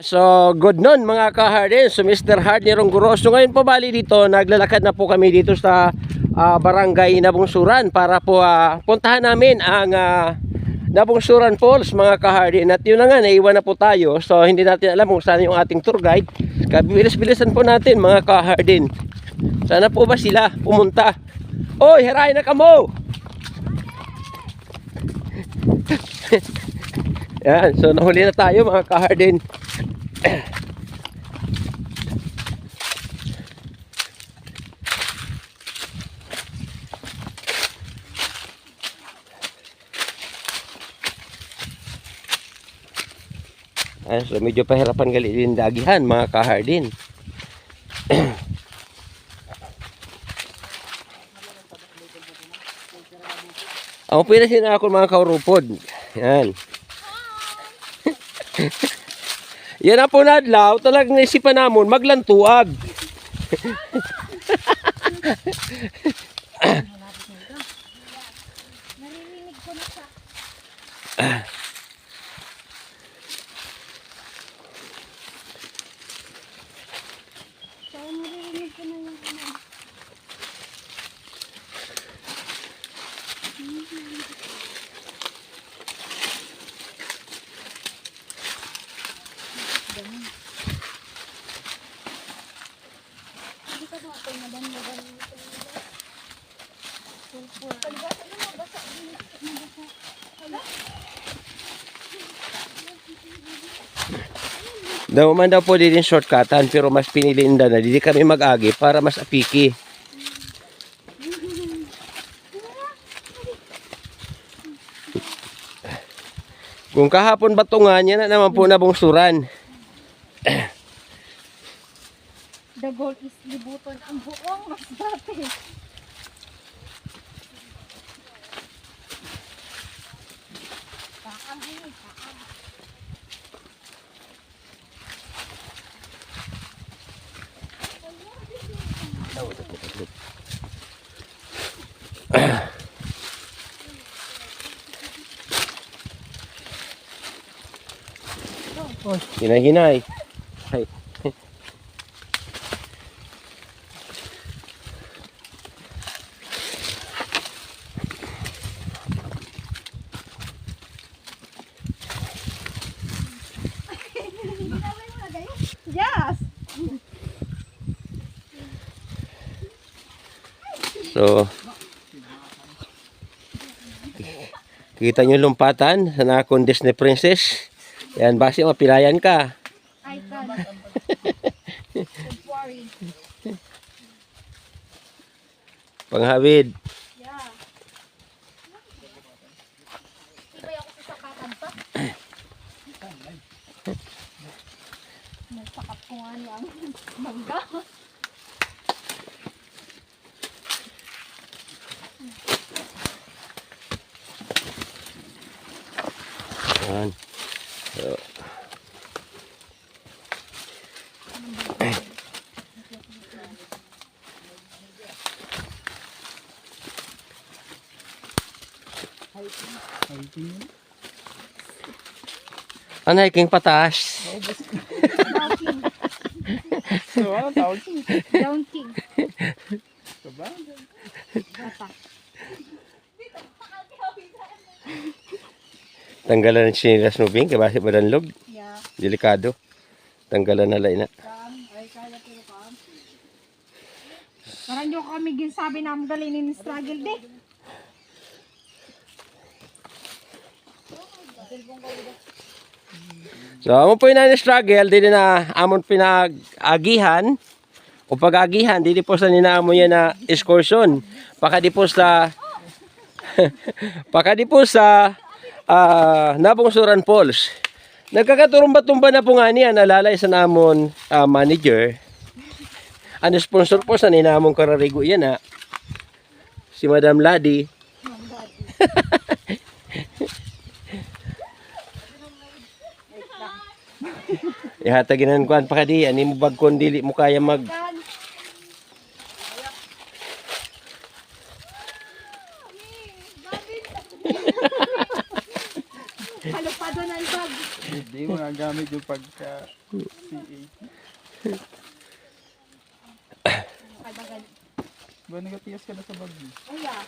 So, good noon mga ka-Hardin. So, Mr. Hard ni Rongguros. So, ngayon po bali dito, naglalakad na po kami dito sa Barangay Nabungsuran para po puntahan namin ang Nabungsuran Falls mga ka-Hardin. At yun na nga, naiwan na po tayo. So, hindi natin alam kung saan yung ating tour guide. Bilis-bilisan po natin mga ka-Hardin. Sana po ba sila pumunta? Oy, hirahin na kamo! Yan, so nahuli na tayo mga ka-Hardin. Ayan, so medyo pahirapan gali din dagihan mga ka-Hardin. Ang pinasin na ako mga kaurupod. Yan. Yan ang punadlaw, talagang naisipan namon maglantuag. Narinig ko na sa... So, narinig ko na yung ano. Hindi ka ba ako madan-madan nito? Pagbasa na mabasa. Daw man daw po din shortcutan pero mas pinili na hindi kami mag-agi para mas apiki. Kung kahapon batungan yan na naman po nabungsuran. The goal is libuton ang buong Masbate. Hinay-hinay. Ay. Yes! So, kita nyo lumpatan sa nakakong Disney Princess. Yan, basi mapilayan ka. I can. Don't worry. Panghawid. Yeah. Ibay ako sa sakatan pa. Nagsakat ko nga niyang mangga. Yan. So, ano hiking pataas? Down king. Bata. Tanggalan ng sinilas mo bing, kabasi madanlog. Yeah. Delikado. Tanggalan na lang na. Parang yung kami ginsabi na ang galinin struggle de. So, amon po na struggle, dili na amon pinag-agihan o pag-agihan, dili po sa ninaamon yan na excursion. Pakadi po sa pakadi po sa Nabungsuran Falls. Nagkakaturumba-tumba na po nga niya, nalalay sa namon manager. Ano sponsor po sa ninamong kararigo yan ha. Si Madam Ladi. Ihataginan ko pa kadi, ani mo bagkon dili mo kaya mag Halupado na ang bag. Hindi mo gagamit yung pagka C80. Kadagan. Ba nagatigas ka na sa bag mo? Oh, yeah.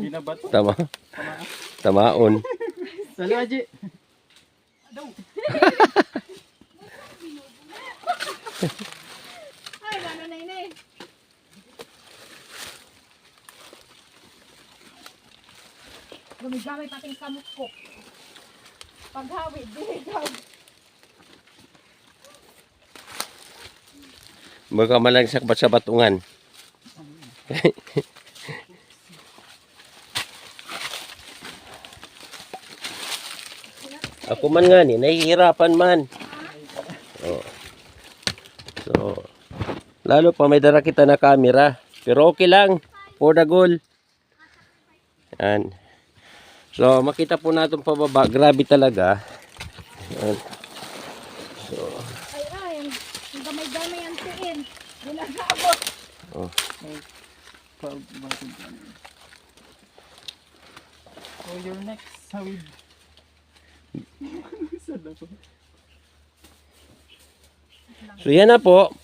Ginabato. Tama. Tama. Tamaon. Salo, Aji. Ay, gano'n na yun eh. Gumigamay pating kamot ko. Paghawid, dinigaw. Baka malagsak ba sa batungan? Ako man nga ni, nahihirapan man. Oh. So, lalo pa may dala kita na camera. Pero okay lang. For the goal. Yan. So, makita po natin pababa. Grabe talaga. Yan. Ay, ang gamay-gamay ang tiin. Ginagaabot. Oh. Bakit ka na? Oh, your next hawid. Salo. So, yan na po.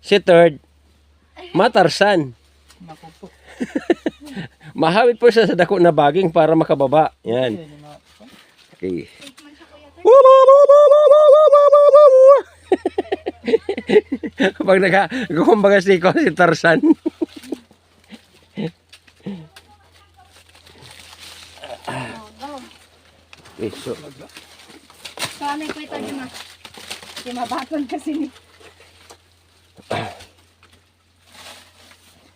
Si third. Matarsan. Naku po. Mahawid po siya sa dako na baging para makababa. Yan. Yan yung mga... Okay. Safe man siya kuya. Pag kumbaga si Tarzan. Oh, go. Okay, so, Sanay ko ito yun ah. Di mabaton kasi ni.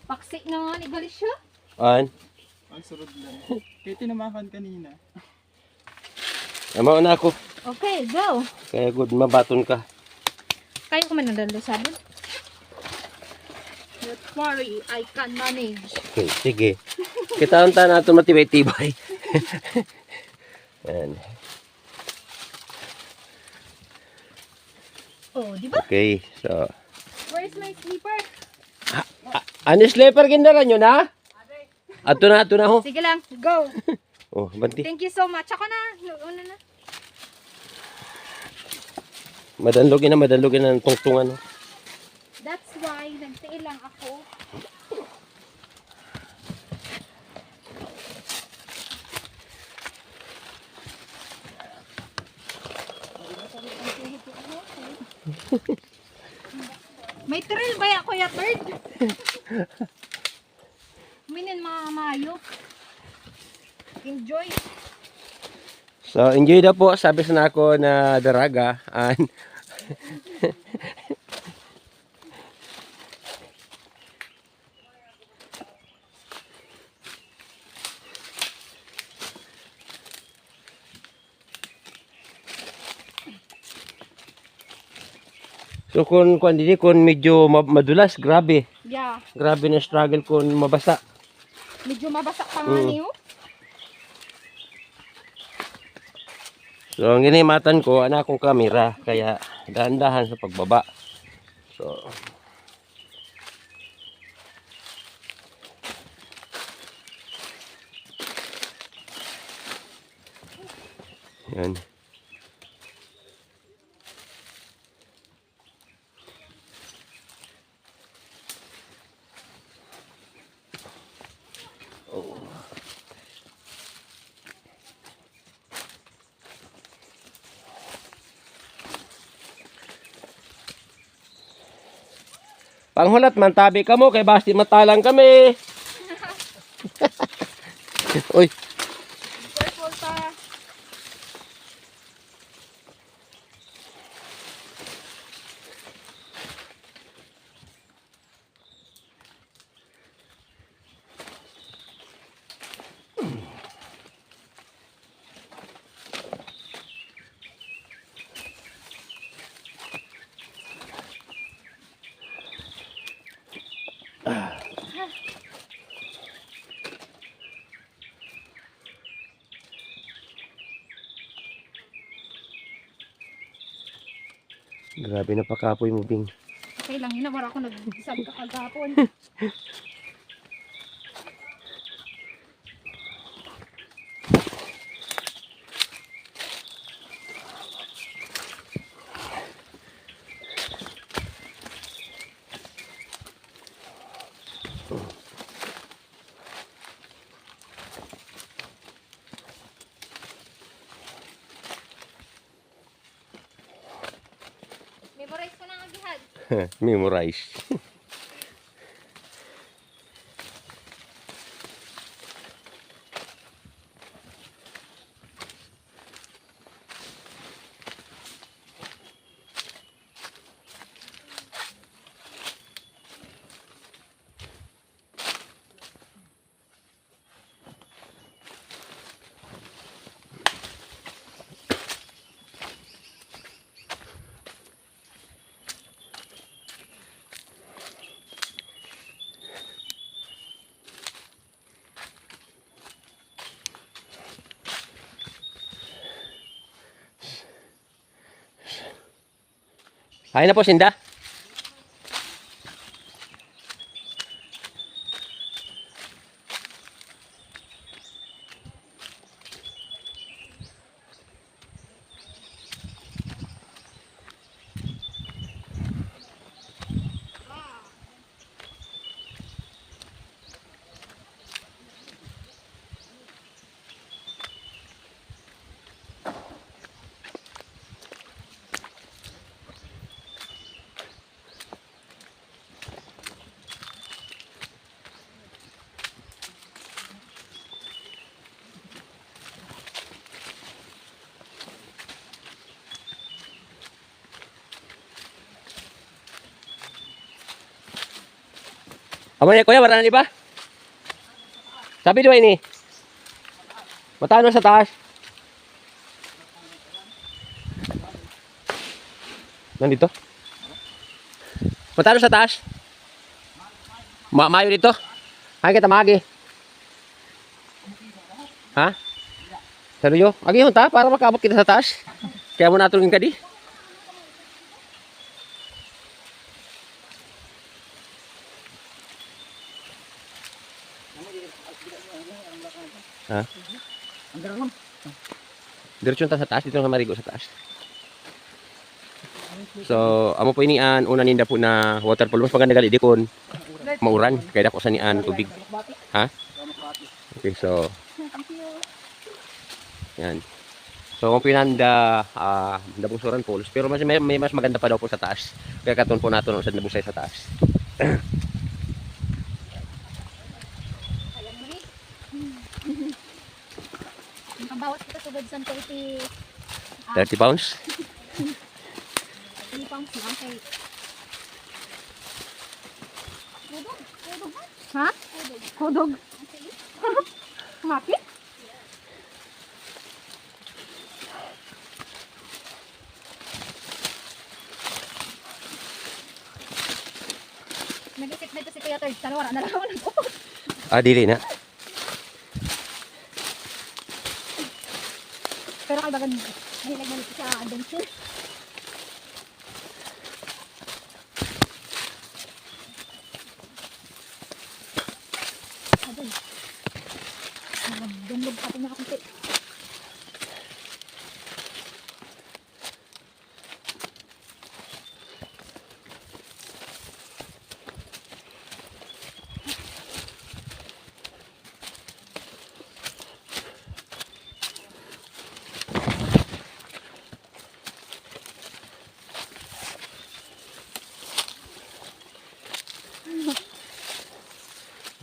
Paksik na nga ni Galis siya. an, Ang surod lang. Kaya tinamakan kanina. amaw na ako. Okay, go. Kaya good, mabaton ka. Kayo ko man nadalo sabon. Don't worry, I can manage. Okay, sige. Kita unta natin matibay-tibay. Yan. Oh, di ba? Okay, so. Where's my sleeper? Ano sleeper gindaran nyo na? Ato na ho. Sige lang, go. Oh, banti. Thank you so much. Ako na. Una na. Madalugin na ng tungtungan. Oh. That's why nagtiil lang ako. May thrill ba ya kuya third? Minin mga mayo. Enjoy. So, enjoy na po. Sabi sa nako na daraga. And, so, kung medyo madulas, grabe. Yeah. Grabe na struggle kung mabasa. Medyo mabasa pa nga niyo. So, ang ginimatan ko, anak kong kamera. Kaya, dahan-dahan sa pagbaba. So, yan. Panghulat man, tabi ka mo, kay basti matalang kami. Uy, Careful pa. grabe na pakapoy mo, Bing. Okay lang, yun na. Wala ako nag-isab ka kagapon. Memorize. Ayun na po, Sinda. Amo niya, kuya, wala na iba? Sabi doon ini. Matano sa taas? Nandito? Matano sa taas? Mayo dito? Ay kita magi. Ha? Seryo? Agi hunta para makaabot kita sa taas. Kaya mo natulungin ka di. Ha? Diretso ta sa taas, dito nga marigo sa taas. So, amo po inian una ninda po na waterfall mas maganda gali di kon mauran kaya dako sa nian tubig. Ha? Okay, so yan. So, kung pinanda Nabungsuran Falls, pero may mas maganda pa daw po sa taas. Kaya katon po nato sa Nabungsay sa taas. Bawat kita sugod sa 30 30 pounds. 3 pounds lang kay Kudog? Kudog ba? Ha? Kudog. Kumapit? Nag-isip na ito si Kuya Third. Sana wala na lang ako nag-upot. Dili na. Pero kay bagan hilag man siya adventure. Adun. Nagdunlog pa ito na kakunti.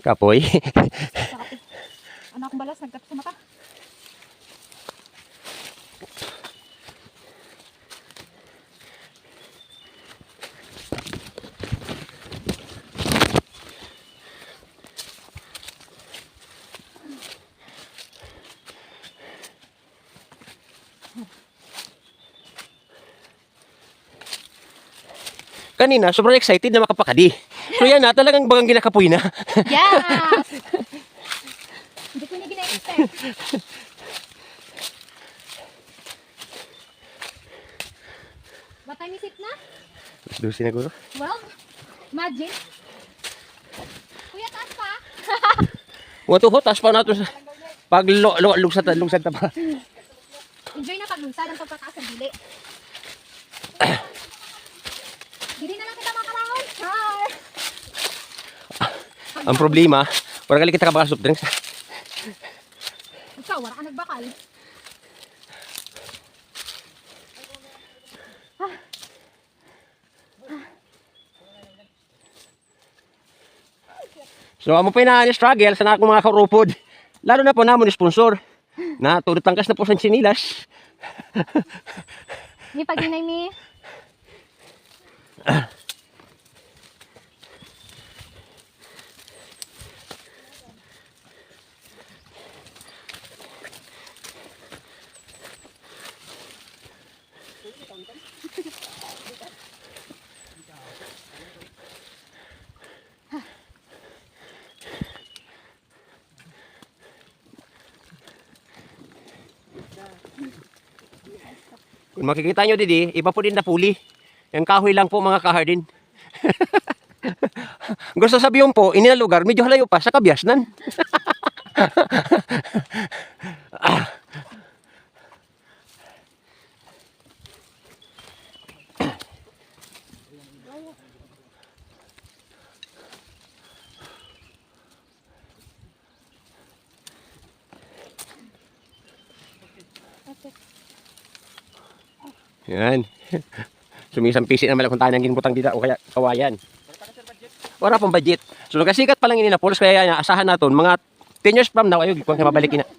Kapoy. Anak kong balas, nagtapos sa mata. Kanina, sobrang excited na makapakadi. So yan na, talagang bagang ginakapoy na. Yes! Hindi ko na gina-expect. What time is it na? Dusi na guro. 12? Imagine. Kuya, taas pa. Wato ho, taas pa nato sa pag lugsad ta pa. Enjoy na paglunsad ang pagkataas ng dili. Hindi na lang kita makalangon. Hi! Ang problema, wala gali kita kabaka soft drinks. Ikaw, wala ka nagbakal. So amo pa na struggle sa akong mga karupod. Lalo na po namon sponsor. Na tulad tangkas na po sa sinilas. Ni paginay mi. Kung makikita nyo didi, iba po din na puli. Yung kahoy lang po mga kahardin. Gusto sabihin po, ini na lugar, medyo halayo pa sa Kabiasnan. Yan. Sumisang pisi naman kung tayo ng ginbutang dita o kaya kawayan. Wala pong budget. So nagasikat pa lang ini na poles kaya yan, asahan naton mga 10 years from now ayo kung mabalik na.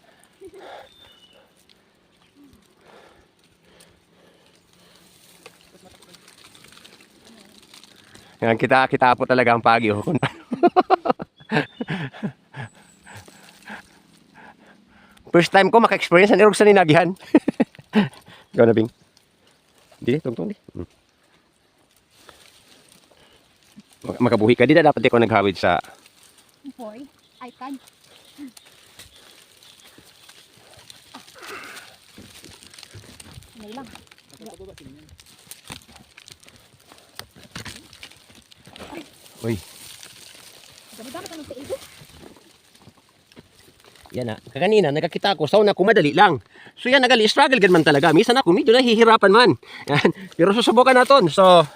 Yan kita po talaga ang pagyo. First time ko maka-experience ng irog sa ninagihan. Gawin na bing. Di, tungtong di. Makabuhi ka, di na dapat di ko naghawid sa... Boy, icon. May lang. Uy, Dami-dami ka ng taigo. yan na. Kaganina, nagkakita ko, sauna ko madali lang. So yan, struggle gan man talaga. Minsan ako, medyo nahihirapan man. Yan. Pero susubukan natin. So,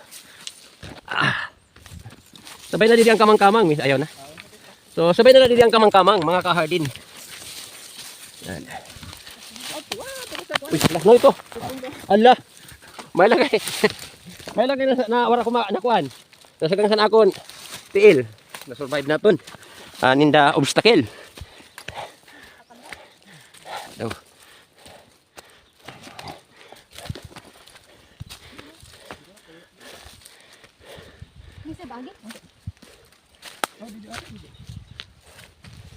sabay na din ang kamang-kamang. Ayaw na. So, sabay na din ang kamang-kamang, mga kahardin. Yan. Uy, no ito. Allah. May lagay. May lagay na wala ko nakuan. Nasagang sa nakon. Tiil. Na-survive natin. Ninda obstacle. Oh. May sa bagay.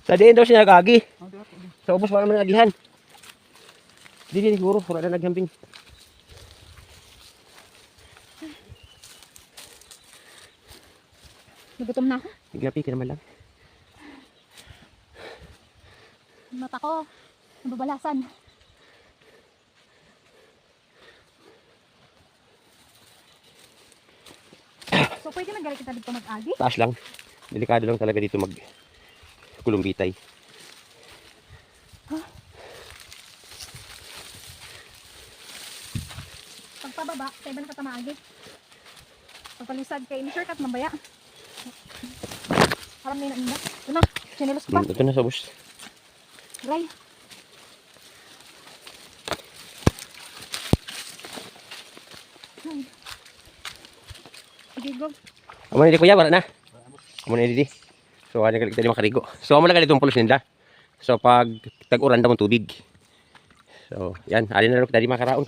Sa diin daw siya nagagi. Sa ubos wala man nagihan. Di siguro wala na naghamping. Nagutom na ako. Igapi ka naman lang. Mata ko. Nababalasan. So, pwede nag-gala kita dito mag-agi? Taas lang. Delikado lang talaga dito mag kulumbitay. Pagpababa, sa iba na katamaagi. Pagpalisad kay shortcut mabaya. Alam na yun ang ito na, sinilos pa. Ito na sa ubos. Ray. Sige, go. Amo na di kuya, wala na. Amo na di. So ano kita di makarigo. So amo lang itong pulos ninda. So pag tag-uran daw ng tubig. So yan, alin na rin kita di makaraon.